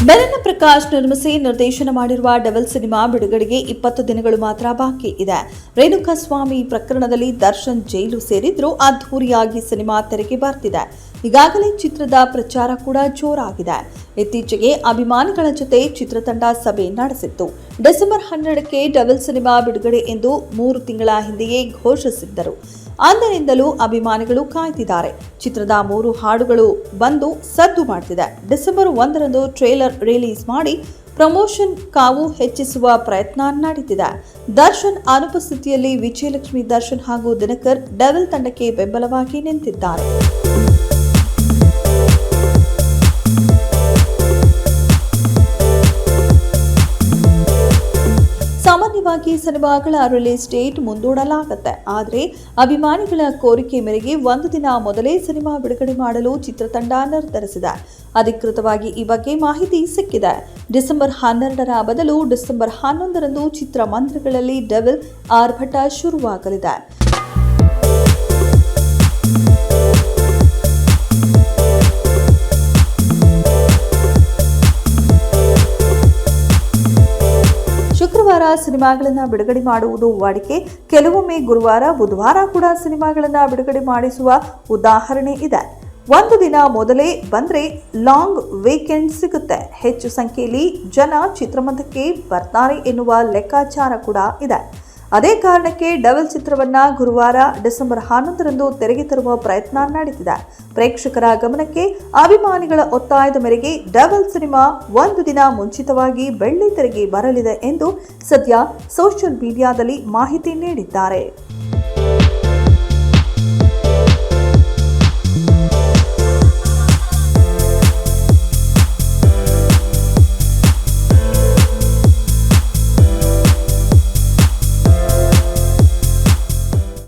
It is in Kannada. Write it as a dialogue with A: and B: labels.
A: ಬೆರನ ಪ್ರಕಾಶ್ ನಿರ್ಮಿಸಿ ನಿರ್ದೇಶನ ಮಾಡಿರುವ ಡೆವಿಲ್ ಸಿನಿಮಾ ಬಿಡುಗಡೆಗೆ 20 ದಿನಗಳು ಮಾತ್ರ ಬಾಕಿ ಇದೆ. ರೇಣುಕಾಸ್ವಾಮಿ ಪ್ರಕರಣದಲ್ಲಿ ದರ್ಶನ್ ಜೈಲು ಸೇರಿದ್ರೂ ಅದ್ಧೂರಿಯಾಗಿ ಸಿನಿಮಾ ತೆರೆಗೆ ಬರ್ತಿದೆ. ಈಗಾಗಲೇ ಚಿತ್ರದ ಪ್ರಚಾರ ಕೂಡ ಜೋರಾಗಿದೆ. ಇತ್ತೀಚೆಗೆ ಅಭಿಮಾನಿಗಳ ಜೊತೆ ಚಿತ್ರತಂಡ ಸಭೆ ನಡೆಸಿತ್ತು. ಡಿಸೆಂಬರ್ 12ಕ್ಕೆ ಡೆವಿಲ್ ಸಿನಿಮಾ ಬಿಡುಗಡೆ ಎಂದು 3 ತಿಂಗಳ ಹಿಂದೆಯೇ ಘೋಷಿಸಿದ್ದರು. ಅಂದಿನಿಂದಲೂ ಅಭಿಮಾನಿಗಳು ಕಾಯ್ತಿದ್ದಾರೆ. ಚಿತ್ರದ 3 ಹಾಡುಗಳು ಬಂದು ಸದ್ದು ಮಾಡ್ತಿದೆ. ಡಿಸೆಂಬರ್ 1ರಂದು ಟ್ರೇಲರ್ ರಿಲೀಸ್ ಮಾಡಿ ಪ್ರಮೋಷನ್ ಕಾವು ಹೆಚ್ಚಿಸುವ ಪ್ರಯತ್ನ ನಡೀತಿದೆ. ದರ್ಶನ್ ಅನುಪಸ್ಥಿತಿಯಲ್ಲಿ ವಿಜಯಲಕ್ಷ್ಮಿ ದರ್ಶನ್ ಹಾಗೂ ದಿನಕರ್ ಡೆವಿಲ್ ತಂಡಕ್ಕೆ ಬೆಂಬಲವಾಗಿ ನಿಂತಿದ್ದಾರೆ. ಸಾಮಾನ್ಯವಾಗಿ ಸಿನಿಮಾಗಳ ರಿಲೀಸ್ ಡೇಟ್ ಮುಂದೂಡಲಾಗುತ್ತೆ. ಆದರೆ ಅಭಿಮಾನಿಗಳ ಕೋರಿಕೆ ಮೇರೆಗೆ 1 ದಿನ ಮೊದಲೇ ಸಿನಿಮಾ ಬಿಡುಗಡೆ ಮಾಡಲು ಚಿತ್ರತಂಡ ನಿರ್ಧರಿಸಿದೆ. ಅಧಿಕೃತವಾಗಿ ಈ ಬಗ್ಗೆ ಮಾಹಿತಿ ಸಿಕ್ಕಿದೆ. ಡಿಸೆಂಬರ್ 12ರ ಬದಲು ಡಿಸೆಂಬರ್ 11ರಂದು ಚಿತ್ರಮಂದಿರಗಳಲ್ಲಿ ಡೆವಿಲ್ ಆರ್ಭಟ ಶುರುವಾಗಲಿದೆ. ಶುಕ್ರವಾರ ಸಿನಿಮಾಗಳನ್ನು ಬಿಡುಗಡೆ ಮಾಡುವುದು ವಾಡಿಕೆ. ಕೆಲವೊಮ್ಮೆ ಗುರುವಾರ, ಬುಧವಾರ ಕೂಡ ಸಿನಿಮಾಗಳನ್ನು ಬಿಡುಗಡೆ ಮಾಡಿಸುವ ಉದಾಹರಣೆ ಇದೆ. 1 ದಿನ ಮೊದಲೇ ಬಂದ್ರೆ ಲಾಂಗ್ ವೀಕೆಂಡ್ ಸಿಗುತ್ತೆ. ಹೆಚ್ಚು ಸಂಖ್ಯೆಯಲ್ಲಿ ಜನ ಚಿತ್ರಮಂದಿರಕ್ಕೆ ಬರ್ತಾರೆ ಎನ್ನುವ ಲೆಕ್ಕಾಚಾರ ಕೂಡ ಇದೆ. ಅದೇ ಕಾರಣಕ್ಕೆ ಡೆವಿಲ್ ಚಿತ್ರವನ್ನ ಗುರುವಾರ ಡಿಸೆಂಬರ್ 11ರಂದು ತೆರೆಗೆ ತರುವ ಪ್ರಯತ್ನ ನಡೆದಿದೆ. ಪ್ರೇಕ್ಷಕರ ಗಮನಕ್ಕೆ ಅಭಿಮಾನಿಗಳ ಒತ್ತಾಯದ ಮೇರೆಗೆ ಡೆವಿಲ್ ಸಿನಿಮಾ 1 ದಿನ ಮುಂಚಿತವಾಗಿ ಬೆಳ್ಳಿ ತೆರೆಗೆ ಬರಲಿದೆ ಎಂದು ಸದ್ಯ ಸೋಷಿಯಲ್ ಮೀಡಿಯಾದಲ್ಲಿ ಮಾಹಿತಿ ನೀಡಿದ್ದಾರೆ.